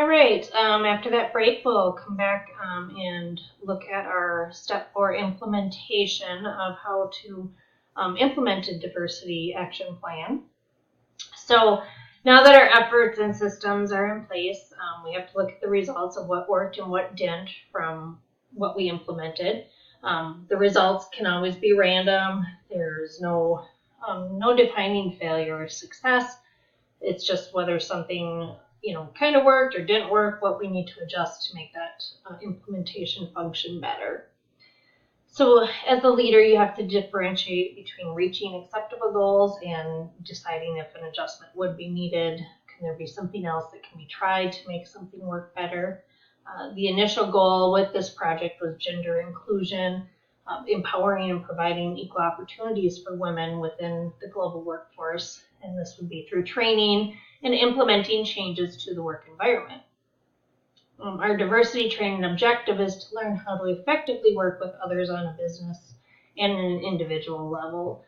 All right, after that break, we'll come back and look at our step 4 implementation of how to implement a diversity action plan. So now that our efforts and systems are in place, we have to look at the results of what worked and what didn't from what we implemented. The results can always be random. There's no defining failure or success. It's just whether something kind of worked or didn't work, what we need to adjust to make that implementation function better. So as a leader, you have to differentiate between reaching acceptable goals and deciding if an adjustment would be needed. Can there be something else that can be tried to make something work better? The initial goal with this project was gender inclusion, empowering and providing equal opportunities for women within the global workforce. And this would be through training and implementing changes to the work environment. Our diversity training objective is to learn how to effectively work with others on a business and an individual level,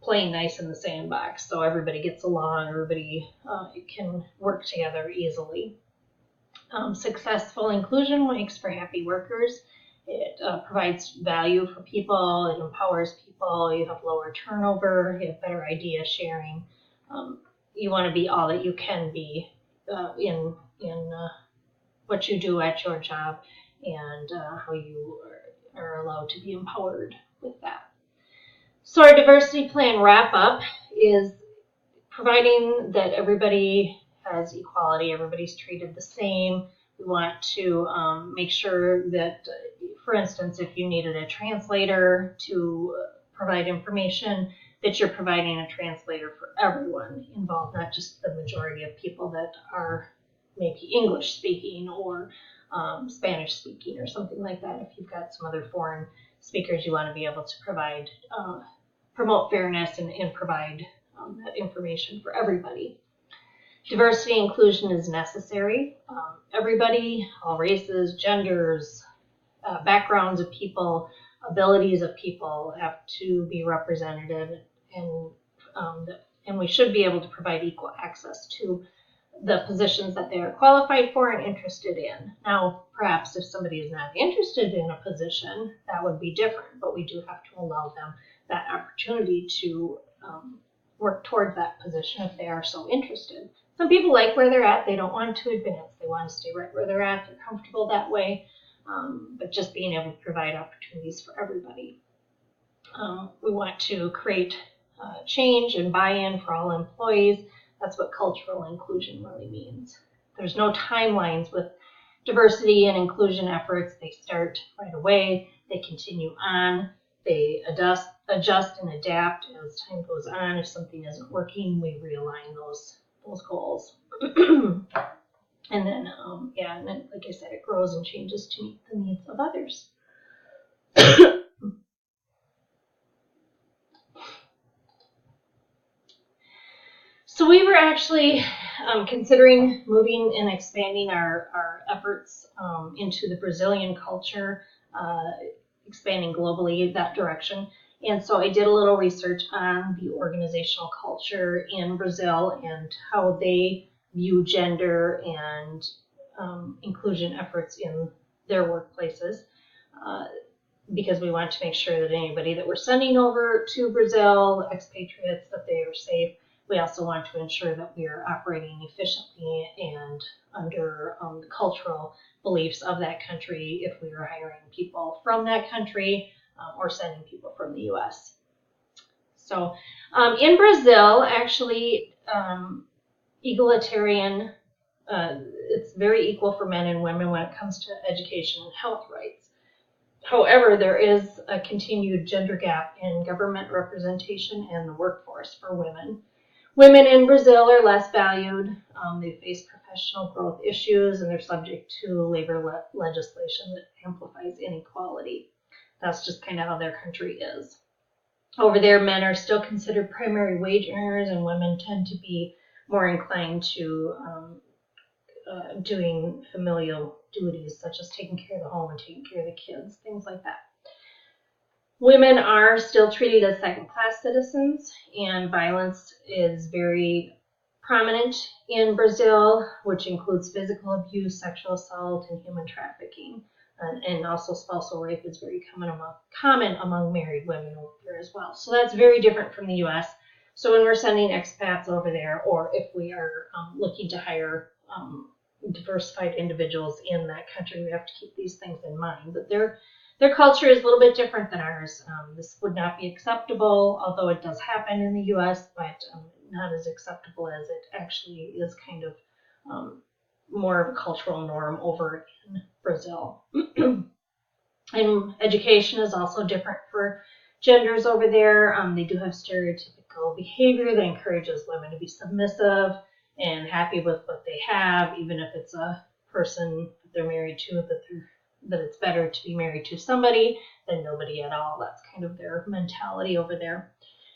playing nice in the sandbox so everybody gets along, everybody can work together easily. Successful inclusion makes for happy workers. It provides value for people, it empowers people, you have lower turnover, you have better idea sharing. You want to be all that you can be in what you do at your job and how you are allowed to be empowered with that. So our diversity plan wrap up is providing that everybody has equality, everybody's treated the same. We want to make sure that, for instance, if you needed a translator to provide information, that you're providing a translator for everyone involved, not just the majority of people that are maybe English speaking or Spanish speaking or something like that. If you've got some other foreign speakers, you want to be able to provide, promote fairness and provide that information for everybody. Diversity inclusion is necessary. Everybody, all races, genders, backgrounds of people, abilities of people have to be represented, and we should be able to provide equal access to the positions that they are qualified for and interested in. Now, perhaps if somebody is not interested in a position, that would be different, but we do have to allow them that opportunity to work towards that position if they are so interested. Some people like where they're at, they don't want to advance, they want to stay right where they're at, they're comfortable that way, but just being able to provide opportunities for everybody. We want to create change and buy-in for all employees. That's what cultural inclusion really means. There's no timelines with diversity and inclusion efforts. They start right away, they continue on, they adjust and adapt as time goes on. If something isn't working, we realign those goals. And then, like I said, it grows and changes to meet the needs of others. So we were actually considering moving and expanding our efforts into the Brazilian culture, expanding globally that direction. And so I did a little research on the organizational culture in Brazil and how they view gender and inclusion efforts in their workplaces, because we want to make sure that anybody that we're sending over to Brazil, expatriates, that they are safe. We also want to ensure that we are operating efficiently and under the cultural beliefs of that country if we are hiring people from that country or sending people from the U.S. So in Brazil, actually, egalitarian, it's very equal for men and women when it comes to education and health rights. However, there is a continued gender gap in government representation and the workforce for women. Women in Brazil are less valued. They face professional growth issues, and they're subject to labor legislation that amplifies inequality. That's just kind of how their country is. Over there, men are still considered primary wage earners, and women tend to be more inclined to doing familial duties, such as taking care of the home and taking care of the kids, things like that. Women are still treated as second-class citizens, and violence is very prominent in Brazil, which includes physical abuse, sexual assault, and human trafficking. And also spousal rape is very common among married women over there as well. So that's very different from the U.S. So when we're sending expats over there, or if we are looking to hire diversified individuals in that country, we have to keep these things in mind. But their culture is a little bit different than ours. This would not be acceptable, although it does happen in the U.S., but not as acceptable as it actually is kind of more of a cultural norm over in Brazil. And education is also different for genders over there. They do have stereotypical behavior that encourages women to be submissive and happy with what they have, even if it's a person that they're married to, that it's better to be married to somebody than nobody at all. That's kind of their mentality over there.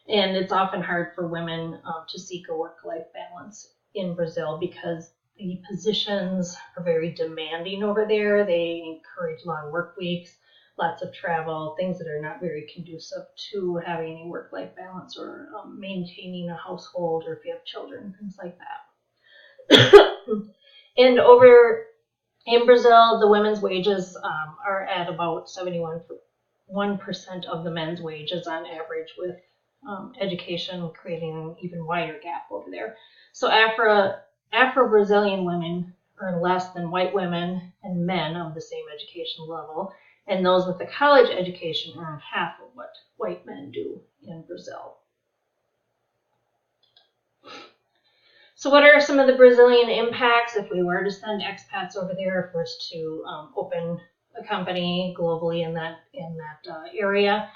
And it's often hard for women to seek a work-life balance in Brazil because the positions are very demanding over there. They encourage long work weeks, lots of travel, things that are not very conducive to having a work-life balance or maintaining a household, or if you have children, things like that. And over in Brazil, the women's wages are at about 71% of the men's wages on average, with education creating an even wider gap over there. So Afro-Brazilian women earn less than white women and men of the same education level, and those with a college education earn half of what white men do in Brazil. So what are some of the Brazilian impacts if we were to send expats over there, if we're to open a company globally in that area?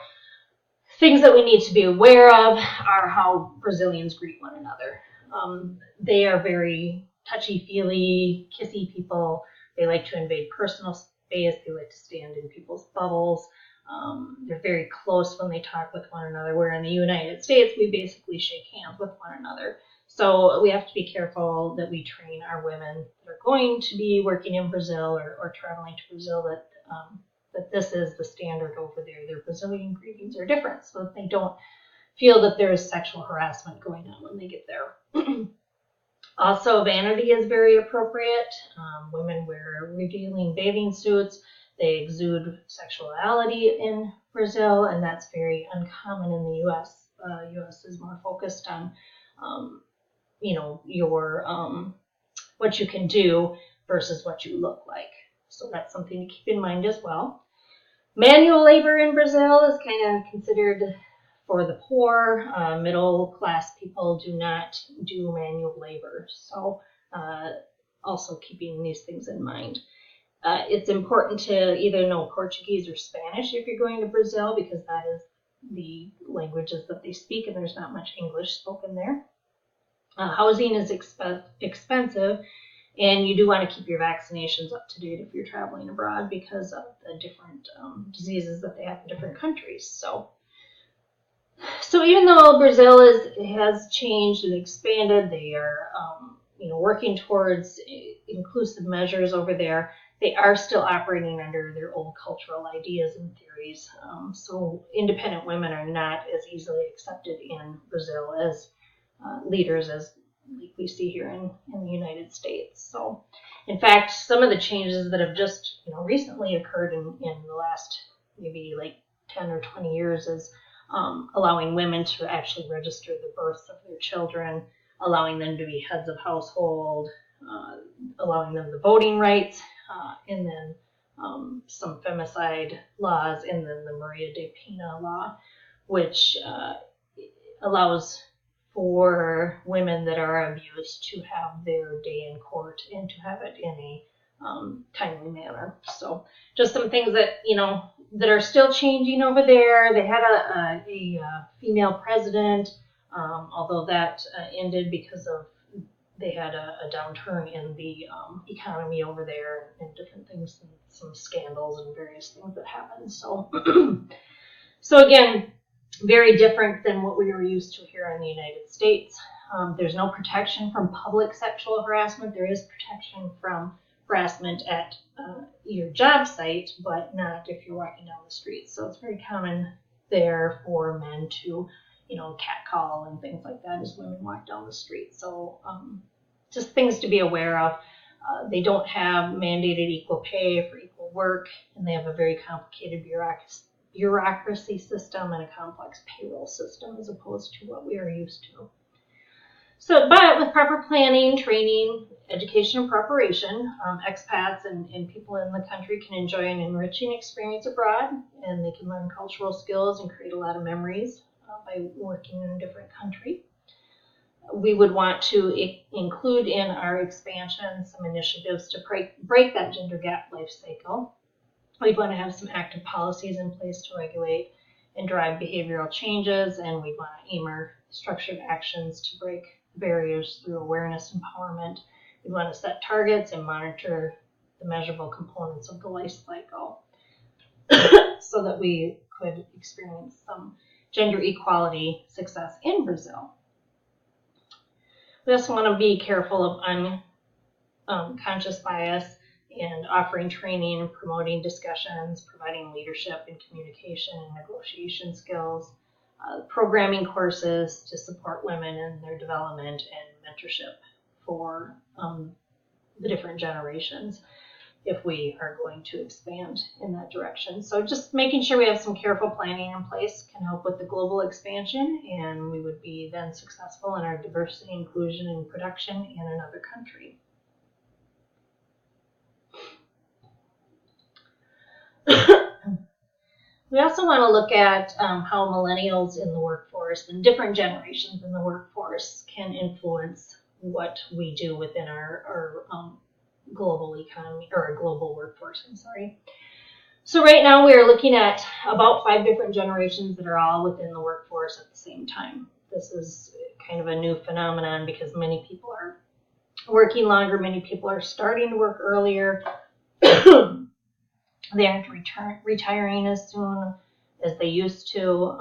Things that we need to be aware of are how Brazilians greet one another. They are very touchy-feely, kissy people. They like to invade personal space. They like to stand in people's bubbles. They're very close when they talk with one another, where in the United States, we basically shake hands with one another. So we have to be careful that we train our women that are going to be working in Brazil or traveling to Brazil that this is the standard over there. Their Brazilian greetings are different, so that they don't feel that there is sexual harassment going on when they get there. Also, vanity is very appropriate. Women wear revealing bathing suits. They exude sexuality in Brazil, and that's very uncommon in the U.S. U.S. is more focused on, your what you can do versus what you look like. So that's something to keep in mind as well. Manual labor in Brazil is kind of considered for the poor. Middle class people do not do manual labor. So also keeping these things in mind. It's important to either know Portuguese or Spanish if you're going to Brazil, because that is the languages that they speak, and there's not much English spoken there. Housing is expensive, and you do want to keep your vaccinations up to date if you're traveling abroad because of the different diseases that they have in different countries. So even though Brazil has changed and expanded, they are working towards inclusive measures over there. They are still operating under their old cultural ideas and theories. So independent women are not as easily accepted in Brazil as leaders as we see here in the United States. So, in fact, some of the changes that have just recently occurred in the last maybe like 10 or 20 years is allowing women to actually register the births of their children, allowing them to be heads of household, allowing them the voting rights, and then some femicide laws, and then the Maria da Penha law, which allows for women that are abused to have their day in court and to have it in a timely manner. So just some things that that are still changing over there. They had a female president, although that ended because of they had a downturn in the economy over there and different things, and some scandals and various things that happened. So again, very different than what we were used to here in the United States. There's no protection from public sexual harassment. There is protection from harassment at your job site, but not if you're walking down the street. So it's very common there for men to cat call and things like that as women walk down the street. So just things to be aware of. They don't have mandated equal pay for equal work, and they have a very complicated bureaucracy system and a complex payroll system as opposed to what we are used to. So, but with proper planning, training, education, and preparation, expats and people in the country can enjoy an enriching experience abroad, and they can learn cultural skills and create a lot of memories by working in a different country. We would want to include in our expansion some initiatives to break that gender gap life cycle. We'd want to have some active policies in place to regulate and drive behavioral changes, and we'd want to aim our structured actions to break barriers through awareness empowerment. We'd want to set targets and monitor the measurable components of the life cycle so that we could experience some gender equality success in Brazil. We also want to be careful of unconscious bias and offering training and promoting discussions, providing leadership and communication and negotiation skills, programming courses to support women in their development and mentorship for the different generations if we are going to expand in that direction. So just making sure we have some careful planning in place can help with the global expansion, and we would be then successful in our diversity, inclusion, and production in another country. We also want to look at how millennials in the workforce and different generations in the workforce can influence what we do within our global economy, or global workforce, So right now we are looking at about 5 different generations that are all within the workforce at the same time. This is kind of a new phenomenon because many people are working longer, many people are starting to work earlier. They aren't retiring as soon as they used to.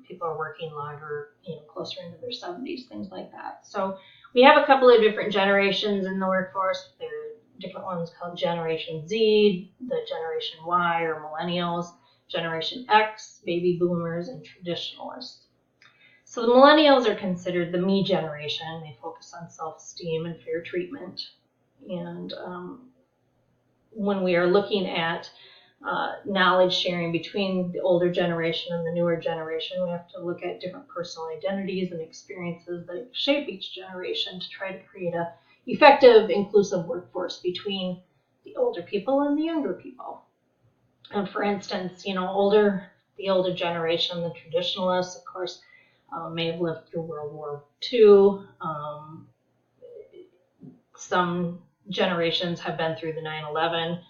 People are working longer, closer into their 70s, things like that. So we have a couple of different generations in the workforce. There are different ones called Generation Z, the Generation Y or Millennials, Generation X, Baby Boomers, and Traditionalists. So the Millennials are considered the me generation. They focus on self-esteem and fair treatment. And when we are looking at knowledge sharing between the older generation and the newer generation, we have to look at different personal identities and experiences that shape each generation to try to create a effective, inclusive workforce between the older people and the younger people. And for instance, the older generation, the traditionalists, of course, may have lived through World War II. Some generations have been through the 9/11.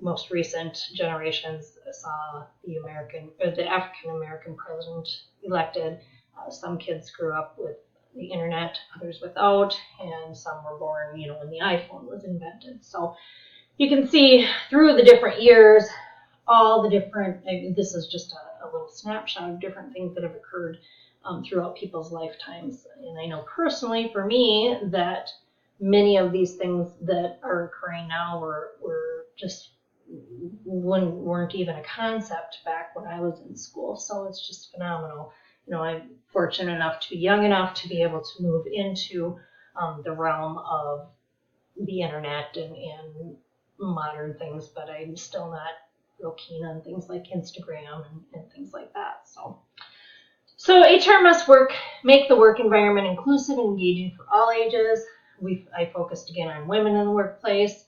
Most recent generations saw the African American president elected. Some kids grew up with the internet, others without, and some were born, when the iPhone was invented. So you can see through the different years, all the different, this is just a little snapshot of different things that have occurred throughout people's lifetimes. And I know personally for me that many of these things that are occurring now were just weren't even a concept back when I was in school. So it's just phenomenal. I'm fortunate enough to be young enough to be able to move into the realm of the internet and modern things, but I'm still not real keen on things like Instagram and things like that. So HR must make the work environment inclusive and engaging for all ages. I focused again on women in the workplace.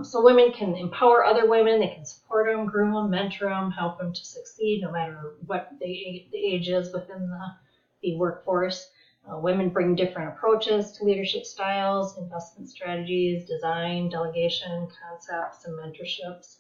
So women can empower other women, they can support them, groom them, mentor them, help them to succeed no matter what the age is within the workforce. Women bring different approaches to leadership styles, investment strategies, design, delegation, concepts, and mentorships.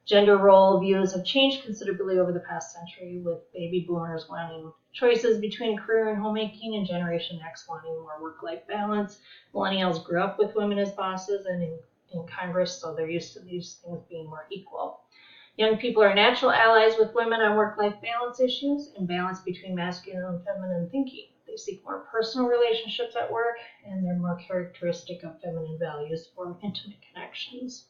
Gender role views have changed considerably over the past century, with baby boomers wanting choices between career and homemaking, and Generation X wanting more work-life balance. Millennials grew up with women as bosses and in Congress, so they're used to these things being more equal. Young people are natural allies with women on work-life balance issues and balance between masculine and feminine thinking. They seek more personal relationships at work, and they're more characteristic of feminine values for intimate connections.